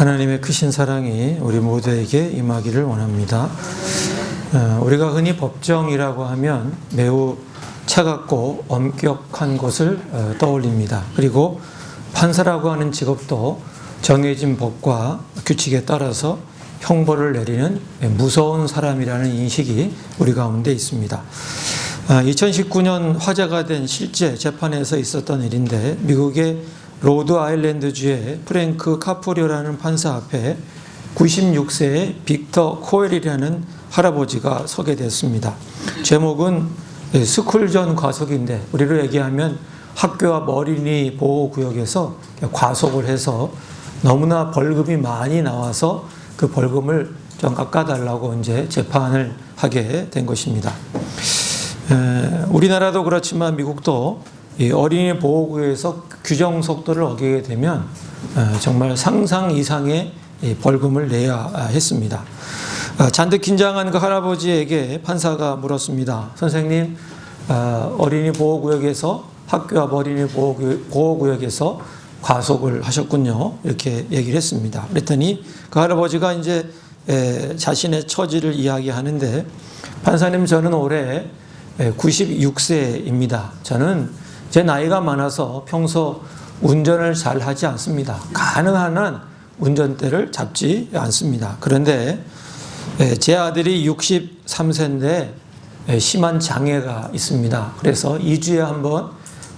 하나님의 크신 사랑이 우리 모두에게 임하기를 원합니다. 우리가 흔히 법정이라고 하면 매우 차갑고 엄격한 곳을 떠올립니다. 그리고 판사라고 하는 직업도 정해진 법과 규칙에 따라서 형벌을 내리는 무서운 사람이라는 인식이 우리 가운데 있습니다. 2019년 화제가 된 실제 재판에서 있었던 일인데, 미국의 로드 아일랜드주의 프랭크 카프리오라는 판사 앞에 96세의 빅터 코엘이라는 할아버지가 서게 됐습니다. 제목은 스쿨존 과속인데, 우리로 얘기하면 학교 앞 어린이 보호구역에서 과속을 해서 너무나 벌금이 많이 나와서 그 벌금을 좀 깎아달라고 이제 재판을 하게 된 것입니다. 우리나라도 그렇지만 미국도 이 어린이 보호구역에서 규정 속도를 어기게 되면 정말 상상 이상의 벌금을 내야 했습니다. 잔뜩 긴장한 그 할아버지에게 판사가 물었습니다. 선생님, 어린이 보호구역에서, 학교 앞 어린이 보호구역에서 과속을 하셨군요. 이렇게 얘기를 했습니다. 그랬더니 그 할아버지가 이제 자신의 처지를 이야기하는데, 판사님, 저는 올해 96세입니다. 저는 제 나이가 많아서 평소 운전을 잘 하지 않습니다. 가능한 한 운전대를 잡지 않습니다. 그런데 제 아들이 63세인데 심한 장애가 있습니다. 그래서 2주에 한번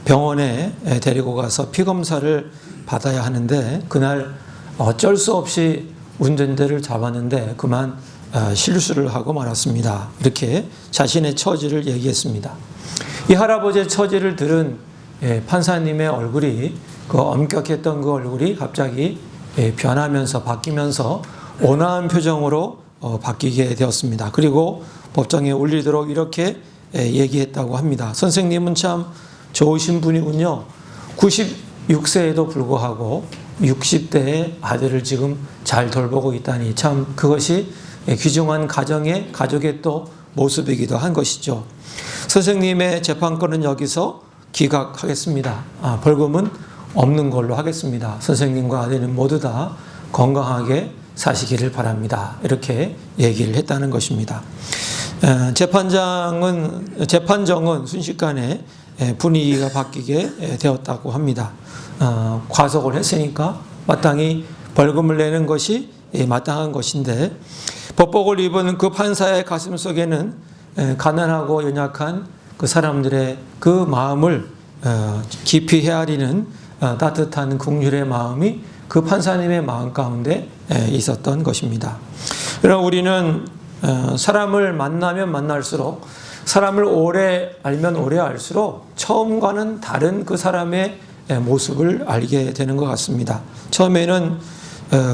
병원에 데리고 가서 피검사를 받아야 하는데, 그날 어쩔 수 없이 운전대를 잡았는데 그만 실수를 하고 말았습니다. 이렇게 자신의 처지를 얘기했습니다. 이 할아버지의 처지를 들은 판사님의 얼굴이, 그 엄격했던 그 얼굴이 갑자기 변하면서 바뀌면서 온화한 표정으로 바뀌게 되었습니다. 그리고 법정에 올리도록 이렇게 얘기했다고 합니다. 선생님은 참 좋으신 분이군요. 96세에도 불구하고 60대의 아들을 지금 잘 돌보고 있다니, 참 그것이 귀중한 가족의 또 모습이기도 한 것이죠. 선생님의 재판권은 여기서 기각하겠습니다. 벌금은 없는 걸로 하겠습니다. 선생님과 아들은 모두 다 건강하게 사시기를 바랍니다. 이렇게 얘기를 했다는 것입니다. 재판정은 순식간에 분위기가 바뀌게 되었다고 합니다. 과속을 했으니까 마땅히 벌금을 내는 것이 마땅한 것인데, 법복을 입은 그 판사의 가슴 속에는 가난하고 연약한 그 사람들의 그 마음을 깊이 헤아리는 따뜻한 긍휼의 마음이 그 판사님의 마음 가운데 있었던 것입니다. 그러나 우리는 사람을 만나면 만날수록, 사람을 오래 알면 오래 알수록 처음과는 다른 그 사람의 모습을 알게 되는 것 같습니다. 처음에는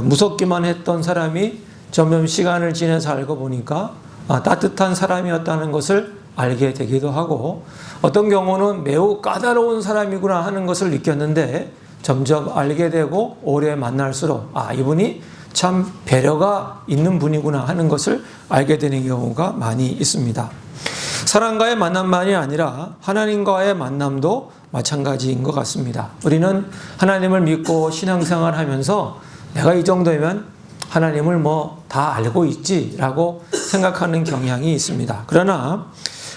무섭기만 했던 사람이 점점 시간을 지내서 알고 보니까 따뜻한 사람이었다는 것을 알게 되기도 하고, 어떤 경우는 매우 까다로운 사람이구나 하는 것을 느꼈는데 점점 알게 되고 오래 만날수록 이분이 참 배려가 있는 분이구나 하는 것을 알게 되는 경우가 많이 있습니다. 사람과의 만남만이 아니라 하나님과의 만남도 마찬가지인 것 같습니다. 우리는 하나님을 믿고 신앙생활 하면서 내가 이 정도면 하나님을 다 알고 있지라고 생각하는 경향이 있습니다. 그러나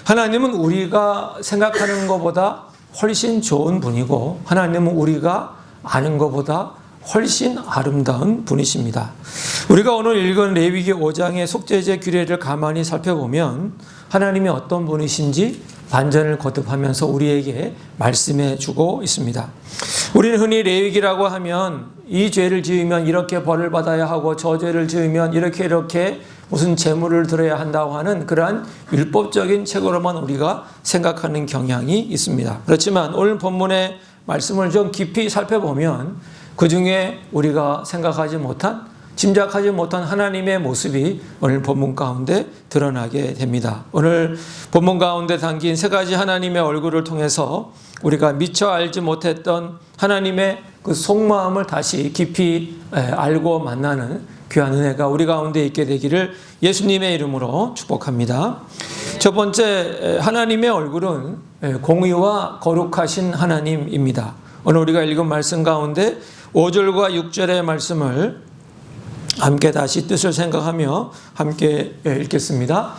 하나님은 우리가 생각하는 것보다 훨씬 좋은 분이고, 하나님은 우리가 아는 것보다 훨씬 아름다운 분이십니다. 우리가 오늘 읽은 레위기 5장의 속죄제 규례를 가만히 살펴보면 하나님이 어떤 분이신지 반전을 거듭하면서 우리에게 말씀해 주고 있습니다. 우리는 흔히 레위기라고 하면 이 죄를 지으면 이렇게 벌을 받아야 하고, 저 죄를 지으면 이렇게 무슨 제물을 드려야 한다고 하는 그러한 율법적인 책으로만 우리가 생각하는 경향이 있습니다. 그렇지만 오늘 본문의 말씀을 좀 깊이 살펴보면 그 중에 우리가 생각하지 못한, 짐작하지 못한 하나님의 모습이 오늘 본문 가운데 드러나게 됩니다. 오늘 본문 가운데 담긴 세 가지 하나님의 얼굴을 통해서 우리가 미처 알지 못했던 하나님의 그 속마음을 다시 깊이 알고 만나는 귀한 은혜가 우리 가운데 있게 되기를 예수님의 이름으로 축복합니다. 첫 번째, 하나님의 얼굴은 공의와 거룩하신 하나님입니다. 오늘 우리가 읽은 말씀 가운데 5절과 6절의 말씀을 함께 다시 뜻을 생각하며 함께 읽겠습니다.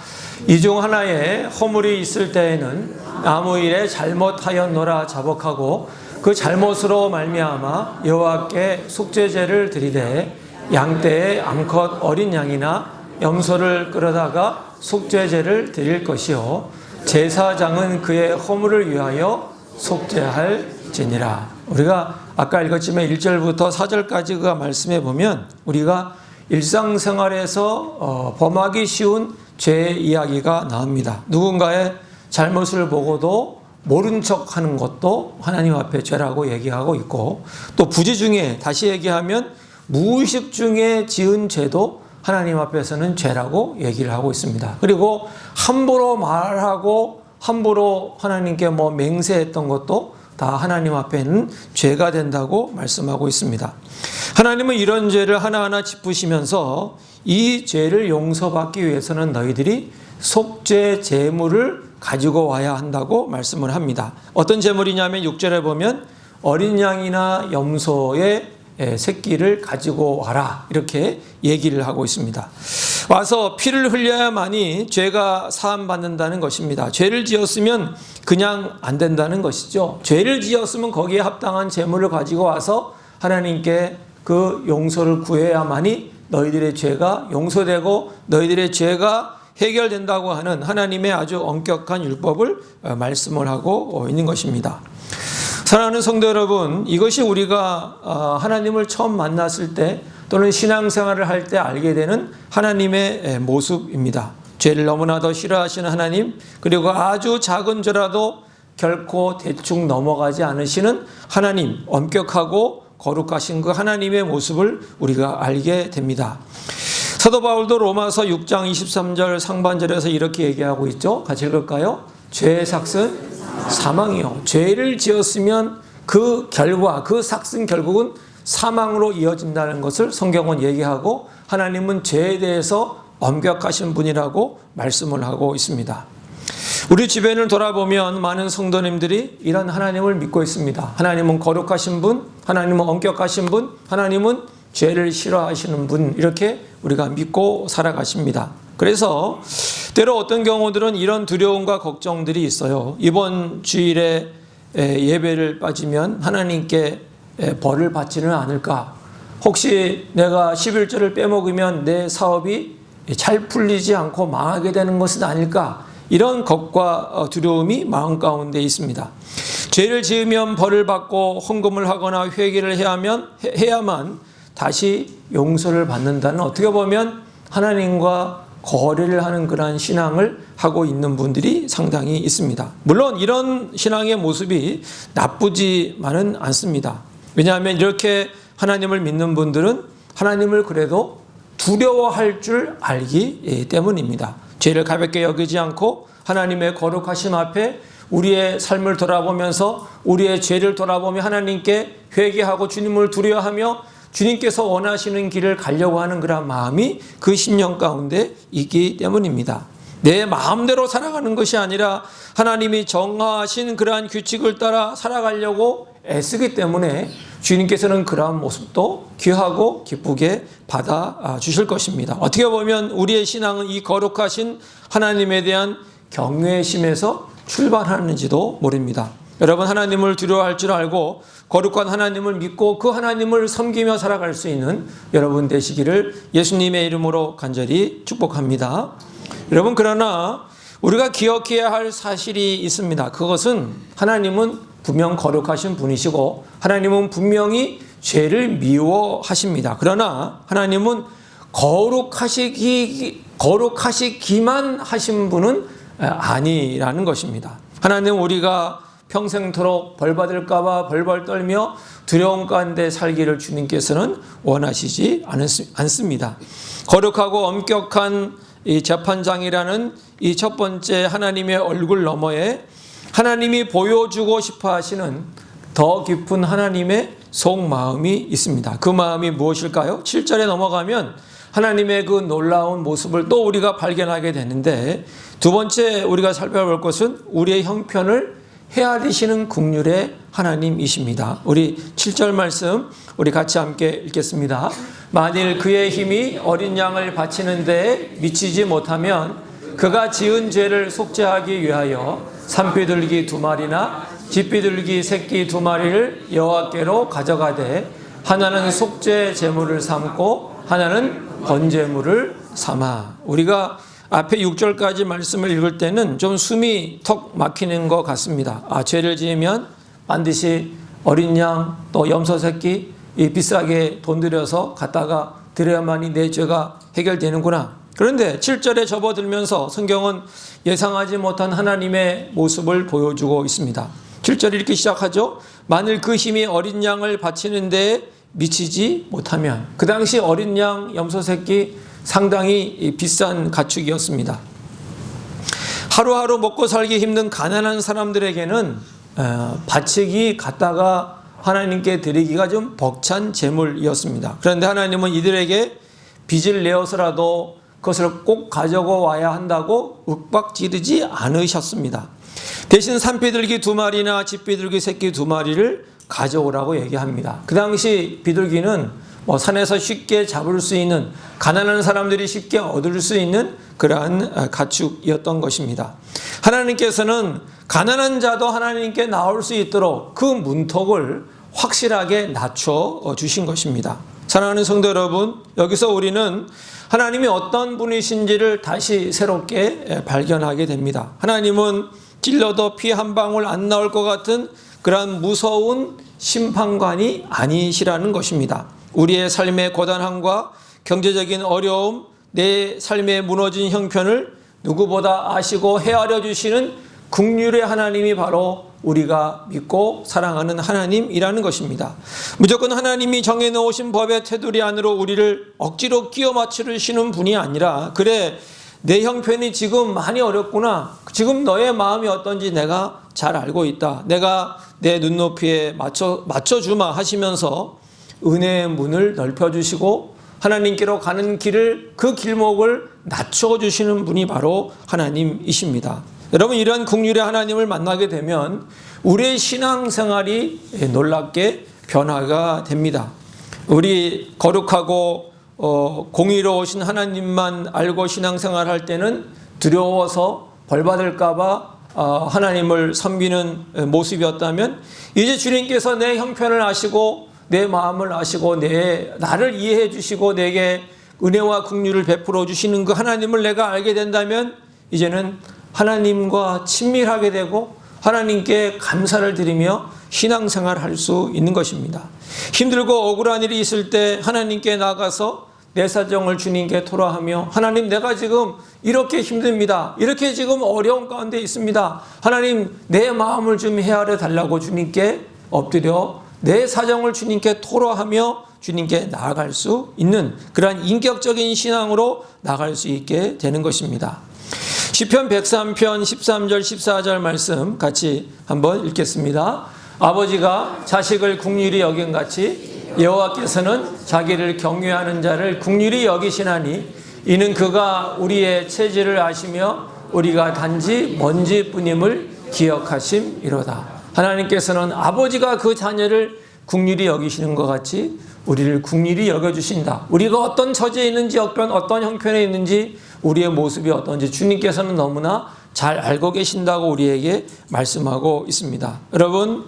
이 중 하나에 허물이 있을 때에는 아무 일에 잘못하였노라 자복하고 그 잘못으로 말미암아 여호와께 속죄제를 드리되 양떼의 암컷 어린 양이나 염소를 끌어다가 속죄제를 드릴 것이요 제사장은 그의 허물을 위하여 속죄할지니라. 우리가 아까 읽었지만 1절부터 4절까지 그 말씀해 보면 우리가 일상생활에서 범하기 쉬운 죄의 이야기가 나옵니다. 누군가의 잘못을 보고도 모른 척하는 것도 하나님 앞에 죄라고 얘기하고 있고, 또 부지 중에 다시 얘기하면 무의식 중에 지은 죄도 하나님 앞에서는 죄라고 얘기를 하고 있습니다. 그리고 함부로 말하고 함부로 하나님께 맹세했던 것도 다 하나님 앞에는 죄가 된다고 말씀하고 있습니다. 하나님은 이런 죄를 하나하나 짚으시면서 이 죄를 용서받기 위해서는 너희들이 속죄 제물을 가지고 와야 한다고 말씀을 합니다. 어떤 제물이냐면 6절에 보면 어린 양이나 염소의 새끼를 가지고 와라 이렇게 얘기를 하고 있습니다. 와서 피를 흘려야만이 죄가 사함받는다는 것입니다. 죄를 지었으면 그냥 안 된다는 것이죠. 죄를 지었으면 거기에 합당한 제물을 가지고 와서 하나님께 그 용서를 구해야만이 너희들의 죄가 용서되고 너희들의 죄가 해결된다고 하는 하나님의 아주 엄격한 율법을 말씀을 하고 있는 것입니다. 사랑하는 성도 여러분, 이것이 우리가 하나님을 처음 만났을 때 또는 신앙생활을 할 때 알게 되는 하나님의 모습입니다. 죄를 너무나 더 싫어하시는 하나님, 그리고 아주 작은 죄라도 결코 대충 넘어가지 않으시는 하나님, 엄격하고 거룩하신 그 하나님의 모습을 우리가 알게 됩니다. 사도 바울도 로마서 6장 23절 상반절에서 이렇게 얘기하고 있죠. 같이 읽을까요? 죄의 삭은 사망이요. 죄를 지었으면 그 결과, 그 삭은 결국은 사망으로 이어진다는 것을 성경은 얘기하고 하나님은 죄에 대해서 엄격하신 분이라고 말씀을 하고 있습니다. 우리 주변을 돌아보면 많은 성도님들이 이런 하나님을 믿고 있습니다. 하나님은 거룩하신 분, 하나님은 엄격하신 분, 하나님은 죄를 싫어하시는 분, 이렇게 우리가 믿고 살아가십니다. 그래서 때로 어떤 경우들은 이런 두려움과 걱정들이 있어요. 이번 주일에 예배를 빠지면 하나님께 벌을 받지는 않을까? 혹시 내가 11조를 빼먹으면 내 사업이 잘 풀리지 않고 망하게 되는 것은 아닐까? 이런 걱과 두려움이 마음 가운데 있습니다. 죄를 지으면 벌을 받고 헌금을 하거나 회개를 해야만 다시 용서를 받는다는, 어떻게 보면 하나님과 거래를 하는 그러한 신앙을 하고 있는 분들이 상당히 있습니다. 물론 이런 신앙의 모습이 나쁘지만은 않습니다. 왜냐하면 이렇게 하나님을 믿는 분들은 하나님을 그래도 두려워할 줄 알기 때문입니다. 죄를 가볍게 여기지 않고 하나님의 거룩하심 앞에 우리의 삶을 돌아보면서 우리의 죄를 돌아보며 하나님께 회개하고 주님을 두려워하며 주님께서 원하시는 길을 가려고 하는 그런 마음이 그 심령 가운데 있기 때문입니다. 내 마음대로 살아가는 것이 아니라 하나님이 정하신 그러한 규칙을 따라 살아가려고 애쓰기 때문에 주님께서는 그러한 모습도 귀하고 기쁘게 받아 주실 것입니다. 어떻게 보면 우리의 신앙은 이 거룩하신 하나님에 대한 경외심에서 출발하는지도 모릅니다. 여러분, 하나님을 두려워할 줄 알고 거룩한 하나님을 믿고 그 하나님을 섬기며 살아갈 수 있는 여러분 되시기를 예수님의 이름으로 간절히 축복합니다. 여러분, 그러나 우리가 기억해야 할 사실이 있습니다. 그것은 하나님은 분명 거룩하신 분이시고 하나님은 분명히 죄를 미워하십니다. 그러나 하나님은 거룩하시기만 하신 분은 아니라는 것입니다. 하나님은 우리가 평생토록 벌 받을까 봐 벌벌 떨며 두려움 가운데 살기를 주님께서는 원하시지 않습니다. 거룩하고 엄격한 이 재판장이라는 이 첫 번째 하나님의 얼굴 너머에 하나님이 보여주고 싶어 하시는 더 깊은 하나님의 속마음이 있습니다. 그 마음이 무엇일까요? 7절에 넘어가면 하나님의 그 놀라운 모습을 또 우리가 발견하게 되는데, 두 번째 우리가 살펴볼 것은 우리의 형편을 헤아리시는 긍휼의 하나님이십니다. 우리 7절 말씀 우리 같이 함께 읽겠습니다. 만일 그의 힘이 어린 양을 바치는 데에 미치지 못하면 그가 지은 죄를 속죄하기 위하여 산비둘기 2마리나 쥐비둘기 새끼 2마리를 여호와께로 가져가되 하나는 속죄 제물을 삼고 하나는 번제물을 삼아. 우리가 앞에 6절까지 말씀을 읽을 때는 좀 숨이 턱 막히는 것 같습니다. 죄를 지으면 반드시 어린 양 또 염소 새끼 비싸게 돈 들여서 갖다가 드려야만이 내 죄가 해결되는구나. 그런데 7절에 접어들면서 성경은 예상하지 못한 하나님의 모습을 보여주고 있습니다. 7절 이렇게 시작하죠. 만일 그 힘이 어린 양을 바치는 데에 미치지 못하면. 그 당시 어린 양 염소 새끼 상당히 비싼 가축이었습니다. 하루하루 먹고 살기 힘든 가난한 사람들에게는 바치기 갖다가 하나님께 드리기가 좀 벅찬 제물이었습니다. 그런데 하나님은 이들에게 빚을 내어서라도 그것을 꼭 가져와야 한다고 윽박지르지 않으셨습니다. 대신 산비둘기 2마리나 쥐비둘기 새끼 2마리를 가져오라고 얘기합니다. 그 당시 비둘기는 산에서 쉽게 잡을 수 있는, 가난한 사람들이 쉽게 얻을 수 있는 그러한 가축이었던 것입니다. 하나님께서는 가난한 자도 하나님께 나올 수 있도록 그 문턱을 확실하게 낮춰 주신 것입니다. 사랑하는 성도 여러분, 여기서 우리는 하나님이 어떤 분이신지를 다시 새롭게 발견하게 됩니다. 하나님은 찔러도 피 한 방울 안 나올 것 같은 그러한 무서운 심판관이 아니시라는 것입니다. 우리의 삶의 고단함과 경제적인 어려움, 내 삶의 무너진 형편을 누구보다 아시고 헤아려 주시는 긍휼의 하나님이 바로 우리가 믿고 사랑하는 하나님이라는 것입니다. 무조건 하나님이 정해놓으신 법의 테두리 안으로 우리를 억지로 끼워 맞추시는 분이 아니라, 그래 내 형편이 지금 많이 어렵구나, 지금 너의 마음이 어떤지 내가 잘 알고 있다, 내가 내 눈높이에 맞춰주마 하시면서 은혜의 문을 넓혀주시고 하나님께로 가는 길을, 그 길목을 낮춰주시는 분이 바로 하나님이십니다. 여러분, 이런 긍휼의 하나님을 만나게 되면 우리의 신앙생활이 놀랍게 변화가 됩니다. 우리 거룩하고 공의로우신 하나님만 알고 신앙생활할 때는 두려워서 벌받을까 봐 하나님을 섬기는 모습이었다면, 이제 주님께서 내 형편을 아시고 내 마음을 아시고 나를 이해해 주시고 내게 은혜와 긍휼을 베풀어 주시는 그 하나님을 내가 알게 된다면 이제는 하나님과 친밀하게 되고 하나님께 감사를 드리며 신앙생활을 할 수 있는 것입니다. 힘들고 억울한 일이 있을 때 하나님께 나가서 내 사정을 주님께 토로하며, 하나님 내가 지금 이렇게 힘듭니다, 이렇게 지금 어려운 가운데 있습니다, 하나님 내 마음을 좀 헤아려 달라고 주님께 엎드려 내 사정을 주님께 토로하며 주님께 나아갈 수 있는 그러한 인격적인 신앙으로 나아갈 수 있게 되는 것입니다. 시편 103편 13절 14절 말씀 같이 한번 읽겠습니다. 아버지가 자식을 긍휼히 여김같이 여호와께서는 자기를 경외하는 자를 긍휼히 여기시나니 이는 그가 우리의 체질을 아시며 우리가 단지 먼지뿐임을 기억하심이로다. 하나님께서는 아버지가 그 자녀를 긍휼히 여기시는 것 같이 우리를 긍휼히 여겨주신다. 우리가 어떤 처지에 있는지, 어떤 형편에 있는지, 우리의 모습이 어떤지 주님께서는 너무나 잘 알고 계신다고 우리에게 말씀하고 있습니다. 여러분,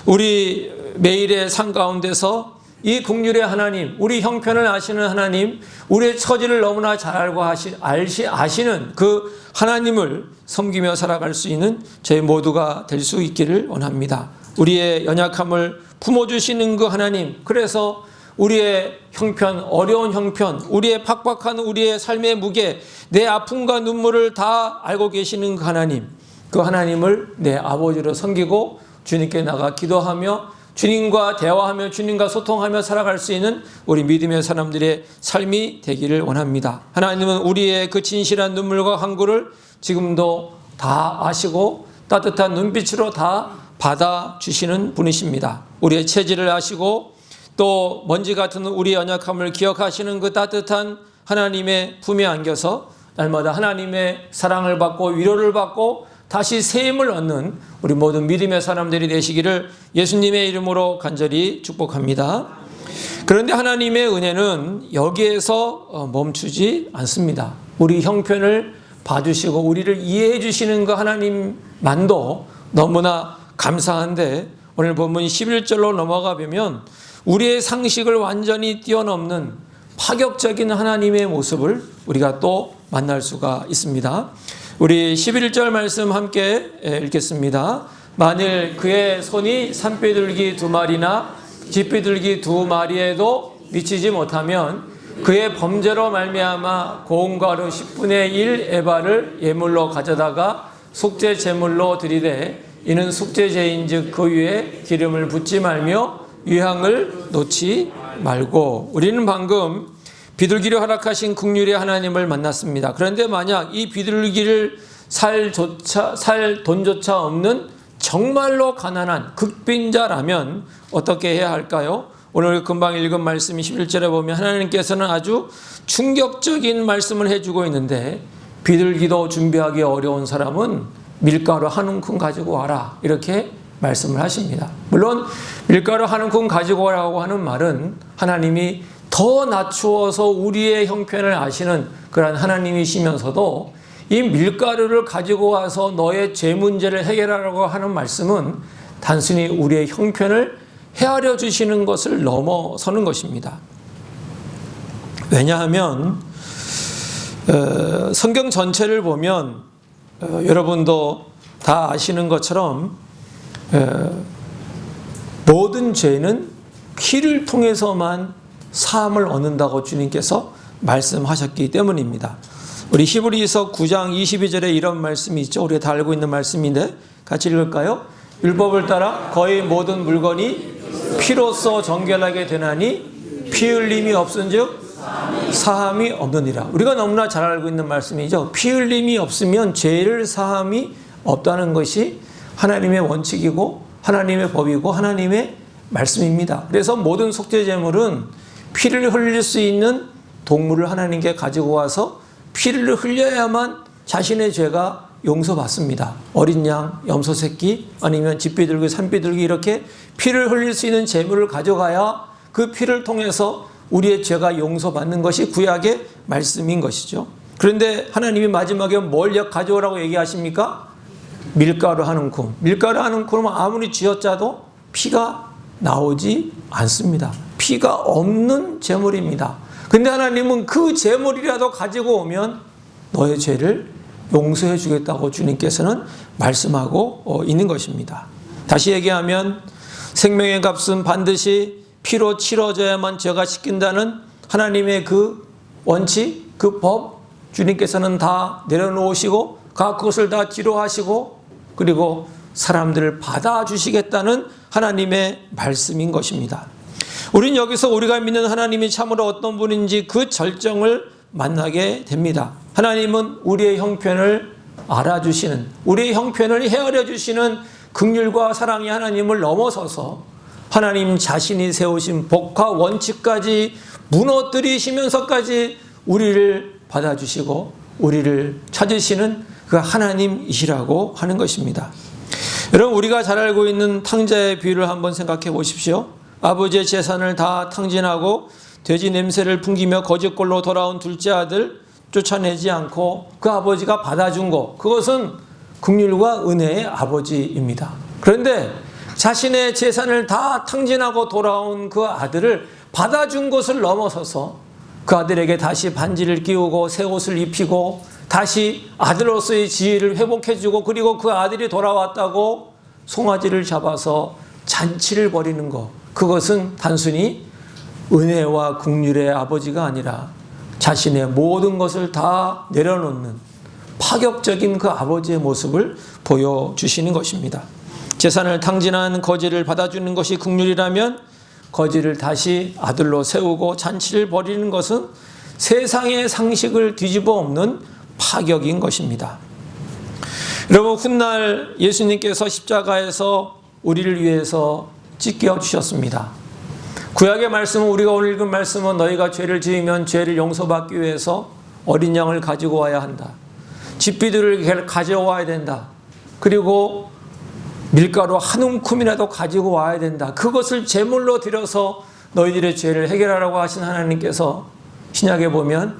우리 매일의 삶 가운데서 이 긍휼의 하나님, 우리 형편을 아시는 하나님, 우리의 처지를 너무나 잘 알고 아시는 그 하나님을 섬기며 살아갈 수 있는 저희 모두가 될 수 있기를 원합니다. 우리의 연약함을 품어주시는 그 하나님, 그래서 우리의 형편, 어려운 형편, 우리의 팍팍한 우리의 삶의 무게, 내 아픔과 눈물을 다 알고 계시는 그 하나님을 내 아버지로 섬기고 주님께 나가 기도하며 주님과 대화하며 주님과 소통하며 살아갈 수 있는 우리 믿음의 사람들의 삶이 되기를 원합니다. 하나님은 우리의 그 진실한 눈물과 간구를 지금도 다 아시고 따뜻한 눈빛으로 다 받아주시는 분이십니다. 우리의 체질을 아시고 또 먼지 같은 우리 연약함을 기억하시는 그 따뜻한 하나님의 품에 안겨서 날마다 하나님의 사랑을 받고 위로를 받고 다시 새 힘을 얻는 우리 모든 믿음의 사람들이 되시기를 예수님의 이름으로 간절히 축복합니다. 그런데 하나님의 은혜는 여기에서 멈추지 않습니다. 우리 형편을 봐주시고 우리를 이해해 주시는 그 하나님만도 너무나 감사한데, 오늘 본문 11절로 넘어가 보면 우리의 상식을 완전히 뛰어넘는 파격적인 하나님의 모습을 우리가 또 만날 수가 있습니다. 우리 11절 말씀 함께 읽겠습니다. 만일 그의 손이 산비둘기 2마리나 집비둘기 2마리에도 미치지 못하면 그의 범죄로 말미암아 고운 가루 10분의 1 에바를 예물로 가져다가 속죄 제물로 드리되 이는 속죄제인즉 그 위에 기름을 붓지 말며 유향을 놓지 말고. 우리는 방금 비둘기를 허락하신 긍휼의 하나님을 만났습니다. 그런데 만약 이 비둘기를 살 돈조차 없는 정말로 가난한 극빈자라면 어떻게 해야 할까요? 오늘 금방 읽은 말씀 11절에 보면 하나님께서는 아주 충격적인 말씀을 해주고 있는데, 비둘기도 준비하기 어려운 사람은 밀가루 한 움큼 가지고 와라, 이렇게 말씀을 하십니다. 물론 밀가루 한 움큼 가지고 오라고 하는 말은 하나님이 더 낮추어서 우리의 형편을 아시는 그런 하나님이시면서도 이 밀가루를 가지고 와서 너의 죄 문제를 해결하라고 하는 말씀은 단순히 우리의 형편을 헤아려 주시는 것을 넘어서는 것입니다. 왜냐하면 성경 전체를 보면 여러분도 다 아시는 것처럼 모든 죄는 피를 통해서만 사함을 얻는다고 주님께서 말씀하셨기 때문입니다. 우리 히브리서 9장 22절에 이런 말씀이 있죠. 우리가 다 알고 있는 말씀인데 같이 읽을까요? 율법을 따라 거의 모든 물건이 피로써 정결하게 되나니 피 흘림이 없은즉 사함이 없느니라. 우리가 너무나 잘 알고 있는 말씀이죠. 피 흘림이 없으면 죄를 사함이 없다는 것이 하나님의 원칙이고 하나님의 법이고 하나님의 말씀입니다. 그래서 모든 속죄 제물은 피를 흘릴 수 있는 동물을 하나님께 가지고 와서 피를 흘려야만 자신의 죄가 용서받습니다. 어린 양, 염소 새끼, 아니면 집비둘기, 산비둘기 이렇게 피를 흘릴 수 있는 제물을 가져가야 그 피를 통해서 우리의 죄가 용서받는 것이 구약의 말씀인 것이죠. 그런데 하나님이 마지막에 뭘 가져오라고 얘기하십니까? 밀가루 한 움큼. 밀가루 한 움큼은 아무리 쥐어짜도 피가 나오지 않습니다. 피가 없는 제물입니다. 근데 하나님은 그 제물이라도 가지고 오면 너의 죄를 용서해 주겠다고 주님께서는 말씀하고 있는 것입니다. 다시 얘기하면 생명의 값은 반드시 피로 치러져야만 죄가 씻긴다는 하나님의 그 원칙, 그 법, 주님께서는 다 내려놓으시고 그것을 다 뒤로 하시고 그리고 사람들을 받아주시겠다는 하나님의 말씀인 것입니다. 우리는 여기서 우리가 믿는 하나님이 참으로 어떤 분인지 그 절정을 만나게 됩니다. 하나님은 우리의 형편을 알아주시는, 우리의 형편을 헤아려 주시는 긍휼과 사랑의 하나님을 넘어서서 하나님 자신이 세우신 법과 원칙까지 무너뜨리시면서까지 우리를 받아주시고 우리를 찾으시는 그 하나님이시라고 하는 것입니다. 여러분, 우리가 잘 알고 있는 탕자의 비유를 한번 생각해 보십시오. 아버지의 재산을 다 탕진하고 돼지 냄새를 풍기며 거짓골로 돌아온 둘째 아들 쫓아내지 않고 그 아버지가 받아준 것, 그것은 긍휼과 은혜의 아버지입니다. 그런데 자신의 재산을 다 탕진하고 돌아온 그 아들을 받아준 것을 넘어서서 그 아들에게 다시 반지를 끼우고 새 옷을 입히고 다시 아들로서의 지위를 회복해주고 그리고 그 아들이 돌아왔다고 송아지를 잡아서 잔치를 벌이는 것, 그것은 단순히 은혜와 긍휼의 아버지가 아니라 자신의 모든 것을 다 내려놓는 파격적인 그 아버지의 모습을 보여주시는 것입니다. 재산을 탕진한 거지를 받아주는 것이 긍휼이라면 거지를 다시 아들로 세우고 잔치를 벌이는 것은 세상의 상식을 뒤집어 엎는 파격인 것입니다. 여러분, 훗날 예수님께서 십자가에서 우리를 위해서 찢겨 주셨습니다. 구약의 말씀은, 우리가 오늘 읽은 말씀은 너희가 죄를 지으면 죄를 용서받기 위해서 어린 양을 가지고 와야 한다. 집비들을 가져와야 된다. 그리고 밀가루 한 움큼이라도 가지고 와야 된다. 그것을 제물로 드려서 너희들의 죄를 해결하라고 하신 하나님께서 신약에 보면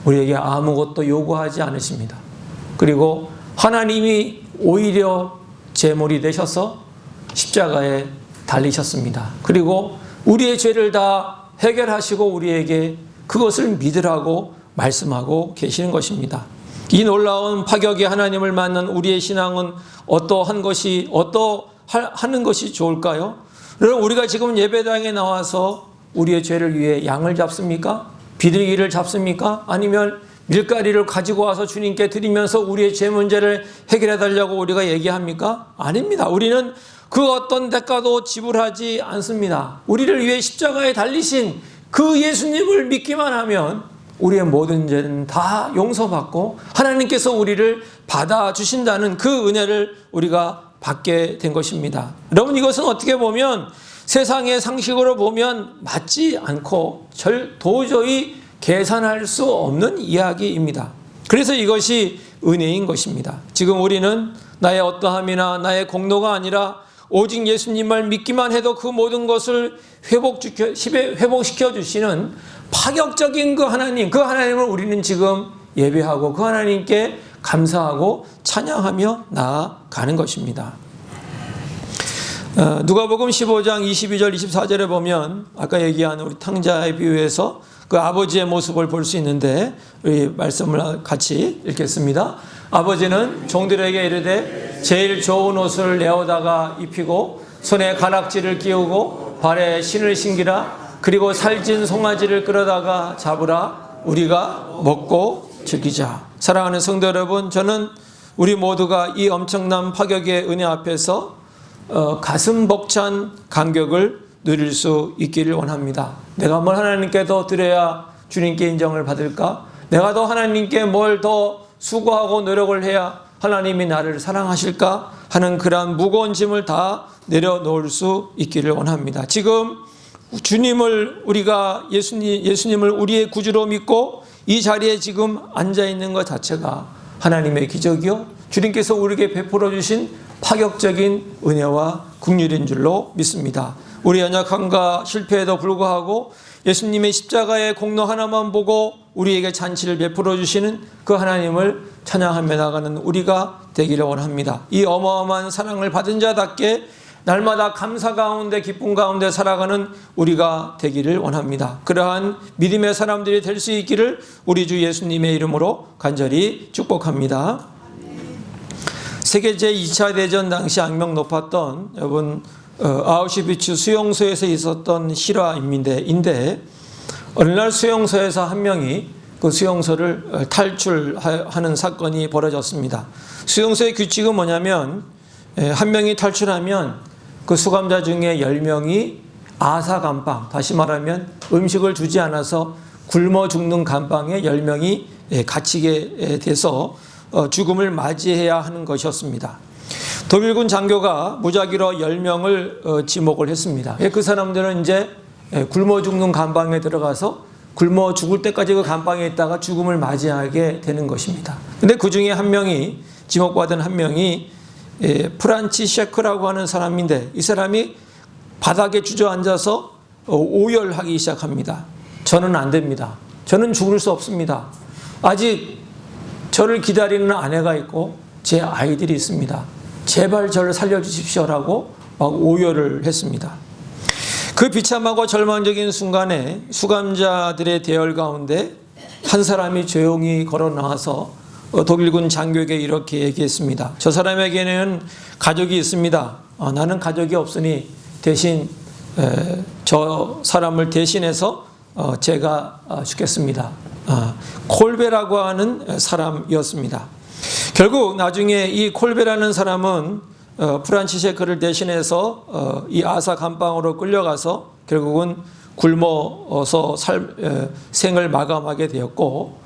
우리에게 아무것도 요구하지 않으십니다. 그리고 하나님이 오히려 제물이 되셔서 십자가에 달리셨습니다. 그리고 우리의 죄를 다 해결하시고 우리에게 그것을 믿으라고 말씀하고 계시는 것입니다. 이 놀라운 파격의 하나님을 만난 우리의 신앙은 어떠하는 것이 좋을까요? 여러분, 우리가 지금 예배당에 나와서 우리의 죄를 위해 양을 잡습니까? 비둘기를 잡습니까? 아니면 밀가리를 가지고 와서 주님께 드리면서 우리의 죄 문제를 해결해 달라고 우리가 얘기합니까? 아닙니다. 우리는 그 어떤 대가도 지불하지 않습니다. 우리를 위해 십자가에 달리신 그 예수님을 믿기만 하면 우리의 모든 죄는 다 용서받고 하나님께서 우리를 받아주신다는 그 은혜를 우리가 받게 된 것입니다. 여러분, 이것은 어떻게 보면 세상의 상식으로 보면 맞지 않고 도저히 계산할 수 없는 이야기입니다. 그래서 이것이 은혜인 것입니다. 지금 우리는 나의 어떠함이나 나의 공로가 아니라 오직 예수님을 믿기만 해도 그 모든 것을 회복시켜 주시는 파격적인 그 하나님을 우리는 지금 예배하고 그 하나님께 감사하고 찬양하며 나아가는 것입니다. 누가복음 15장 22절 24절에 보면 아까 얘기한 우리 탕자의 비유에서 그 아버지의 모습을 볼 수 있는데 우리 말씀을 같이 읽겠습니다. 아버지는 종들에게 이르되 제일 좋은 옷을 내어다가 입히고 손에 가락지를 끼우고 발에 신을 신기라. 그리고 살찐 송아지를 끌어다가 잡으라. 우리가 먹고 즐기자. 사랑하는 성도 여러분, 저는 우리 모두가 이 엄청난 파격의 은혜 앞에서 가슴 벅찬 감격을 누릴 수 있기를 원합니다. 내가 뭘 하나님께 더 드려야 주님께 인정을 받을까? 내가 더 하나님께 뭘 더 수고하고 노력을 해야 하나님이 나를 사랑하실까? 하는 그러한 무거운 짐을 다 내려놓을 수 있기를 원합니다. 지금 주님을 우리가 예수님을 우리의 구주로 믿고 이 자리에 지금 앉아 있는 것 자체가 하나님의 기적이요, 주님께서 우리에게 베풀어 주신 파격적인 은혜와 긍휼인 줄로 믿습니다. 우리 연약함과 실패에도 불구하고 예수님의 십자가의 공로 하나만 보고 우리에게 잔치를 베풀어 주시는 그 하나님을 찬양하며 나가는 우리가 되기를 원합니다. 이 어마어마한 사랑을 받은 자답게 날마다 감사 가운데 기쁨 가운데 살아가는 우리가 되기를 원합니다. 그러한 믿음의 사람들이 될 수 있기를 우리 주 예수님의 이름으로 간절히 축복합니다. 세계 제2차 대전 당시 악명 높았던 여러분 아우슈비츠 수용소에서 있었던 실화인데 어느 날 수용소에서 한 명이 그 수용소를 탈출하는 사건이 벌어졌습니다. 수용소의 규칙은 뭐냐면 한 명이 탈출하면 그 수감자 중에 10명이 아사감방, 다시 말하면 음식을 주지 않아서 굶어 죽는 감방에 10명이 갇히게 돼서 죽음을 맞이해야 하는 것이었습니다. 독일군 장교가 무작위로 10명을 지목을 했습니다. 그 사람들은 이제 굶어 죽는 감방에 들어가서 굶어 죽을 때까지 그 감방에 있다가 죽음을 맞이하게 되는 것입니다. 근데 그 중에 한 명이, 지목받은 한 명이 프란치셰크라고 하는 사람인데 이 사람이 바닥에 주저앉아서 오열하기 시작합니다. 저는 안 됩니다. 저는 죽을 수 없습니다. 아직 저를 기다리는 아내가 있고 제 아이들이 있습니다. 제발 저를 살려주십시오라고 막 오열을 했습니다. 그 비참하고 절망적인 순간에 수감자들의 대열 가운데 한 사람이 조용히 걸어 나와서 독일군 장교에게 이렇게 얘기했습니다. 저 사람에게는 가족이 있습니다. 나는 가족이 없으니 대신 저 사람을 대신해서 제가 죽겠습니다. 콜베라고 하는 사람이었습니다. 결국 나중에 이 콜베라는 사람은 프란치셰크를 대신해서 이 아사 감방으로 끌려가서 결국은 굶어서 생을 마감하게 되었고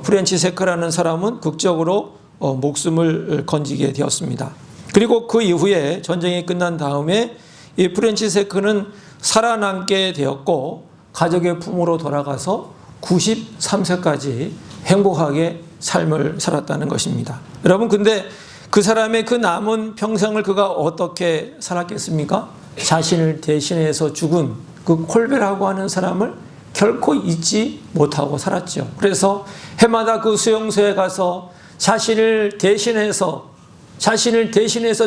프란치셰크라는 사람은 극적으로 목숨을 건지게 되었습니다. 그리고 그 이후에 전쟁이 끝난 다음에 이 프란치셰크는 살아남게 되었고 가족의 품으로 돌아가서 93세까지 행복하게 삶을 살았다는 것입니다. 여러분, 근데 그 사람의 그 남은 평생을 그가 어떻게 살았겠습니까? 자신을 대신해서 죽은 그 콜베라고 하는 사람을 결코 잊지 못하고 살았죠. 그래서 해마다 그 수용소에 가서 자신을 대신해서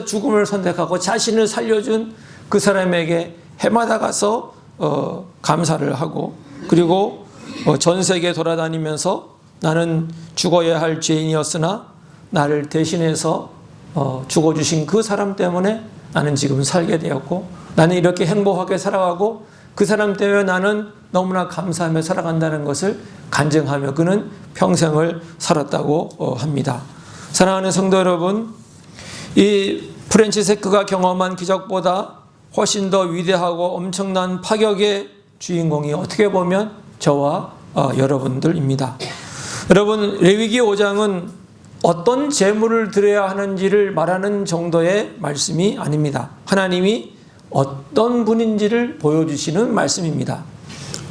죽음을 선택하고 자신을 살려준 그 사람에게 해마다 가서 감사를 하고, 그리고 전 세계 돌아다니면서 나는 죽어야 할 죄인이었으나 나를 대신해서 죽어주신 그 사람 때문에 나는 지금 살게 되었고, 나는 이렇게 행복하게 살아가고 그 사람 때문에 나는 너무나 감사하며 살아간다는 것을 간증하며 그는 평생을 살았다고 합니다. 사랑하는 성도 여러분, 이 프란치스코가 경험한 기적보다 훨씬 더 위대하고 엄청난 파격의 주인공이 어떻게 보면 저와 여러분들입니다. 여러분, 레위기 5장은 어떤 제물을 드려야 하는지를 말하는 정도의 말씀이 아닙니다. 하나님이 어떤 분인지를 보여주시는 말씀입니다.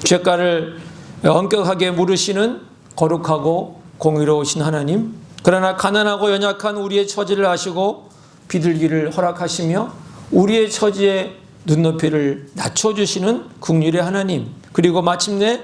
죄가를 엄격하게 물으시는 거룩하고 공의로우신 하나님, 그러나 가난하고 연약한 우리의 처지를 아시고 비둘기를 허락하시며 우리의 처지에 눈높이를 낮춰주시는 긍휼의 하나님, 그리고 마침내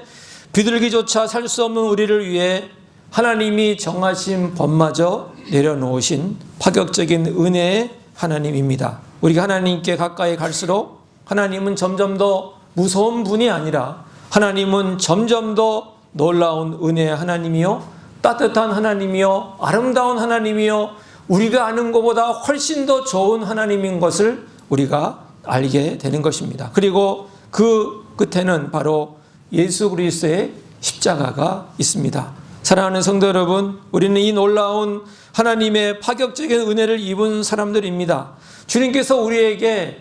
비둘기조차 살 수 없는 우리를 위해 하나님이 정하신 법마저 내려놓으신 파격적인 은혜의 하나님입니다. 우리가 하나님께 가까이 갈수록 하나님은 점점 더 무서운 분이 아니라 하나님은 점점 더 놀라운 은혜의 하나님이요, 따뜻한 하나님이요, 아름다운 하나님이요, 우리가 아는 것보다 훨씬 더 좋은 하나님인 것을 우리가 알게 되는 것입니다. 그리고 그 끝에는 바로 예수 그리스도의 십자가가 있습니다. 사랑하는 성도 여러분, 우리는 이 놀라운 하나님의 파격적인 은혜를 입은 사람들입니다. 주님께서 우리에게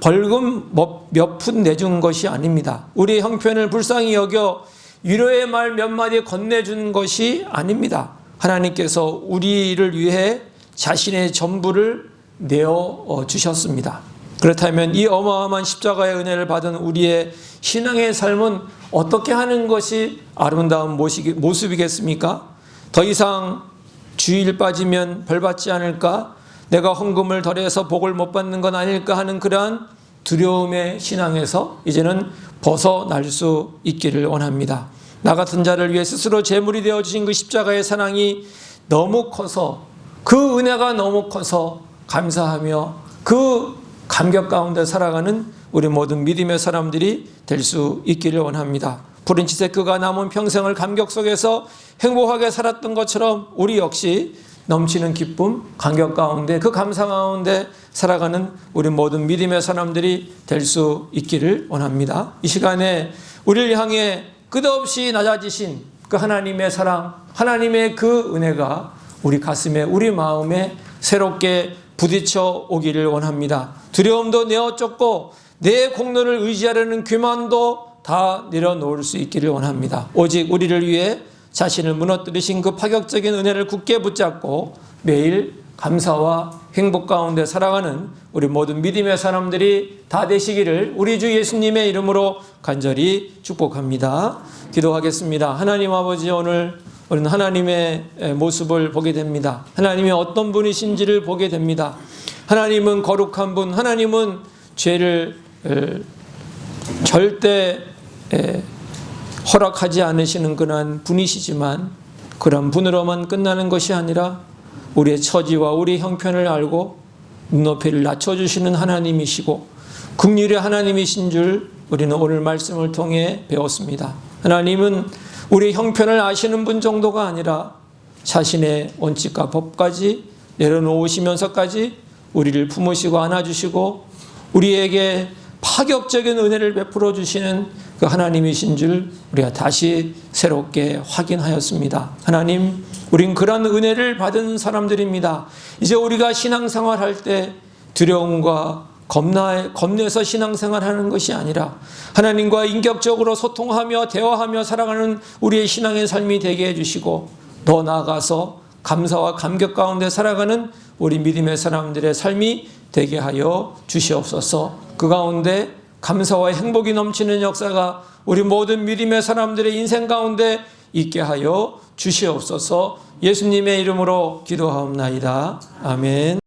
벌금 몇 푼 내준 것이 아닙니다. 우리의 형편을 불쌍히 여겨 위로의 말 몇 마디 건네준 것이 아닙니다. 하나님께서 우리를 위해 자신의 전부를 내어 주셨습니다. 그렇다면 이 어마어마한 십자가의 은혜를 받은 우리의 신앙의 삶은 어떻게 하는 것이 아름다운 모습이겠습니까? 더 이상 주일 빠지면 벌 받지 않을까? 내가 헌금을 덜해서 복을 못 받는 건 아닐까 하는 그러한 두려움의 신앙에서 이제는 벗어날 수 있기를 원합니다. 나 같은 자를 위해 스스로 제물이 되어주신 그 십자가의 사랑이 너무 커서, 그 은혜가 너무 커서 감사하며 그 감격 가운데 살아가는 우리 모든 믿음의 사람들이 될 수 있기를 원합니다. 프란치스코가 남은 평생을 감격 속에서 행복하게 살았던 것처럼 우리 역시 넘치는 기쁨, 감격 가운데, 그 감사 가운데 살아가는 우리 모든 믿음의 사람들이 될 수 있기를 원합니다. 이 시간에 우리를 향해 끝없이 낮아지신 그 하나님의 사랑, 하나님의 그 은혜가 우리 가슴에, 우리 마음에 새롭게 부딪혀 오기를 원합니다. 두려움도 내어쫓고 내 공로를 의지하려는 교만도 다 내려놓을 수 있기를 원합니다. 오직 우리를 위해 자신을 무너뜨리신 그 파격적인 은혜를 굳게 붙잡고 매일 감사와 행복 가운데 살아가는 우리 모든 믿음의 사람들이 다 되시기를 우리 주 예수님의 이름으로 간절히 축복합니다. 기도하겠습니다. 하나님 아버지, 오늘 우리는 하나님의 모습을 보게 됩니다. 하나님이 어떤 분이신지를 보게 됩니다. 하나님은 거룩한 분, 하나님은 죄를 절대 허락하지 않으시는 그런 분이시지만, 그런 분으로만 끝나는 것이 아니라 우리의 처지와 우리 형편을 알고 눈높이를 낮춰주시는 하나님이시고 긍휼의 하나님이신 줄 우리는 오늘 말씀을 통해 배웠습니다. 하나님은 우리 형편을 아시는 분 정도가 아니라 자신의 원칙과 법까지 내려놓으시면서까지 우리를 품으시고 안아주시고 우리에게 파격적인 은혜를 베풀어 주시는 그 하나님이신 줄 우리가 다시 새롭게 확인하였습니다. 하나님, 우린 그런 은혜를 받은 사람들입니다. 이제 우리가 신앙생활할 때 두려움과 겁내서 신앙생활하는 것이 아니라 하나님과 인격적으로 소통하며 대화하며 살아가는 우리의 신앙의 삶이 되게 해주시고, 더 나아가서 감사와 감격 가운데 살아가는 우리 믿음의 사람들의 삶이 되게 하여 주시옵소서. 그 가운데 감사와 행복이 넘치는 역사가 우리 모든 믿음의 사람들의 인생 가운데 있게 하여 주시옵소서. 예수님의 이름으로 기도하옵나이다. 아멘.